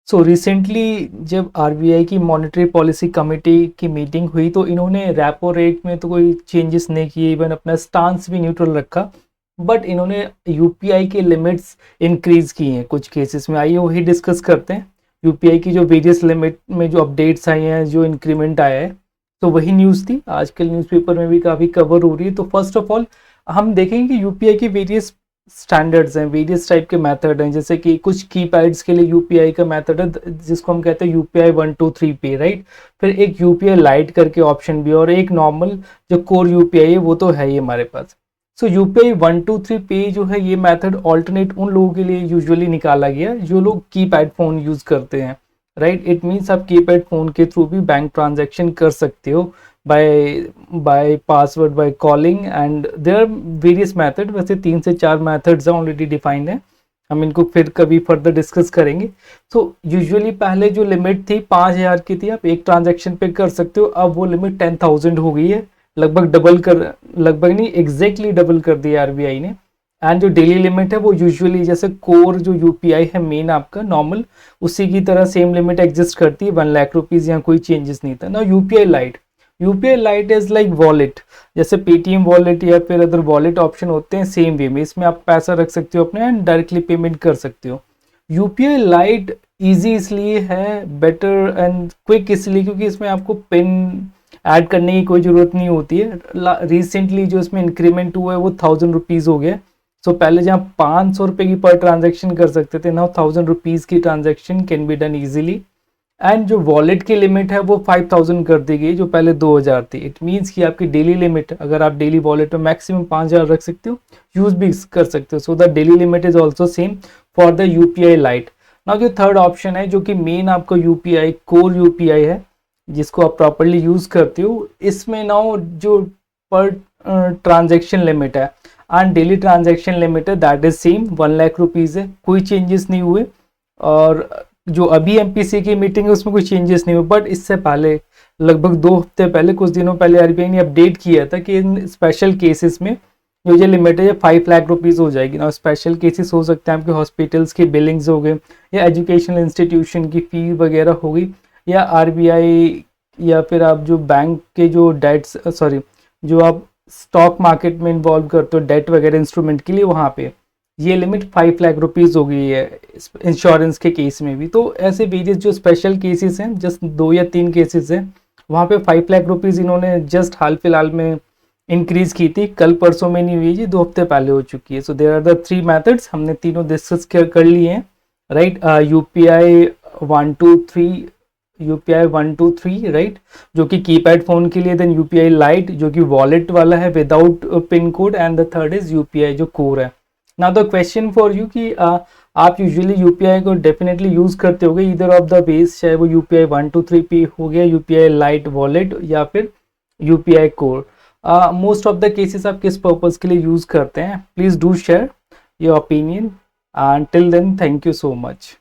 So recently जब RBI की monetary policy committee की मीटिंग हुई तो इन्होंने रेपो रेट में तो कोई चेंजेस नहीं किए, इवन अपना स्टांस भी न्यूट्रल रखा। बट इन्होंने यूपीआई के लिमिट्स इंक्रीज की हैं कुछ केसेस में। आइए वही डिस्कस करते हैं। यूपीआई की जो वेरियस लिमिट में जो अपडेट्स आई हैं, जो इंक्रीमेंट आया है, तो वही न्यूज़ थी, आजकल न्यूज़पेपर में भी काफ़ी कवर हो रही है। तो फर्स्ट ऑफ ऑल हम देखेंगे कि यूपीआई की वेरियस स्टैंडर्ड्स हैं, वेरियस टाइप के मेथड हैं। जैसे कि कुछ कीपैड्स के लिए यूपीआई का मेथड है जिसको हम कहते हैं यूपीआई 123 पे, राइट। फिर एक यूपीआई लाइट करके ऑप्शन भी, और एक नॉर्मल जो कोर यूपीआई है वो तो है ही हमारे पास। सो यूपीआई 123 पे जो है ये मेथड ऑल्टरनेट उन लोगों के लिए यूजुअली निकाला गया जो लोग कीपैड फ़ोन यूज़ करते हैं, राइट। इट मीन्स आप कीपैड फ़ोन के थ्रू भी बैंक ट्रांजेक्शन कर सकते हो by password, by calling, and there are various method. वैसे 3 से 4 मेथड्स हैं ऑलरेडी डिफाइंड है, हम इनको फिर कभी फर्दर डिस्कस करेंगे। तो यूजुअली पहले जो लिमिट थी 5,000 की थी, आप एक ट्रांजेक्शन पे कर सकते हो। अब वो लिमिट 10,000 हो गई है, लगभग नहीं, एग्जैक्टली डबल कर दिया आरबीआई ने। एंड जो डेली लिमिट है वो यूजुअली जैसे कोर जो यूपीआई है मेन आपका नॉर्मल, उसी की तरह सेम लिमिट एग्जिस्ट करती है, 1 लाख रुपीज़, यहाँ कोई चेंजेस नहीं था ना। UPI light is like wallet, जैसे पेटीएम वॉलेट या फिर अदर वॉलेट ऑप्शन होते हैं सेम वे में। इसमें आप पैसा रख सकते हो अपने एंड डायरेक्टली पेमेंट कर सकते हो। यूपीआई लाइट इजी इसलिए है, बेटर एंड क्विक इसलिए क्योंकि इसमें आपको पिन ऐड करने की कोई ज़रूरत नहीं होती है। रिसेंटली जो इसमें इंक्रीमेंट हुआ है वो 1,000 रुपीज़ हो गया। सो पहले जहाँ 500 रुपये की पर ट्रांजेक्शन कर सकते थे, नाउ 1,000 रुपीज़ की transaction can be done easily. And जो वॉलेट की लिमिट है वो 5,000 कर दी गई, जो पहले 2,000 थी। इट मीन्स कि आपकी डेली लिमिट, अगर आप डेली वॉलेट में मैक्सिमम 5,000 रख सकते हो, यूज भी कर सकते हो। So the daily limit is also same for the UPI light. Now जो थर्ड ऑप्शन है जो कि मेन आपका यूपीआई कोर यूपीआई है, जिसको आप प्रॉपरली यूज करते हो, इसमें नाउ जो पर ट्रांजेक्शन लिमिट है एंड डेली ट्रांजेक्शन लिमिट है that is same 1 lakh rupees है, कोई चेंजेस नहीं हुए। और जो अभी एमपीसी की मीटिंग है उसमें कोई चेंजेस नहीं हुए। बट इससे पहले लगभग 2 हफ्ते पहले, कुछ दिनों पहले आरबीआई ने अपडेट किया था कि इन स्पेशल केसेस में जो ये लिमिट है ये 5 लाख रुपीज़ हो जाएगी ना। स्पेशल केसेस हो सकते हैं आपके हॉस्पिटल्स के बिलिंग्स हो गए, या एजुकेशनल इंस्टीट्यूशन की फी वगैरह हो गई, या आरबीआई, या फिर आप जो बैंक के जो डेट्स जो आप स्टॉक मार्केट में इन्वॉल्व करते हो डेट वगैरह इंस्ट्रूमेंट के लिए, वहाँ पे ये लिमिट 5 लाख रुपीज़ हो गई है इंश्योरेंस के केस में भी। तो ऐसे वेरियस जो स्पेशल केसेस हैं, जस्ट 2 या 3 केसेस हैं, वहाँ पे 5 लाख रुपीज़ इन्होंने जस्ट हाल फिलहाल में इंक्रीज की थी। कल परसों में नहीं हुई जी, 2 हफ्ते पहले हो चुकी है। So there are the 3 methods, हमने तीनों डिस्कस कर लिए हैं, राइट। यूपीआई 123 राइट, जो कि कीपैड फोन के लिए, देन यूपीआई लाइट जो कि वॉलेट वाला है without pin code, and the third is UPI जो कोर है। Now the question for you कि आप यूजुअली यूपीआई को डेफिनेटली यूज करते होगे इधर ऑफ द बेस, चाहे वो यूपीआई 123 पे हो गया, यूपीआई लाइट वॉलेट, या फिर UPI core. Most of the cases आप किस पर्पज के लिए यूज करते हैं? Please do share your opinion, and till then thank you so much.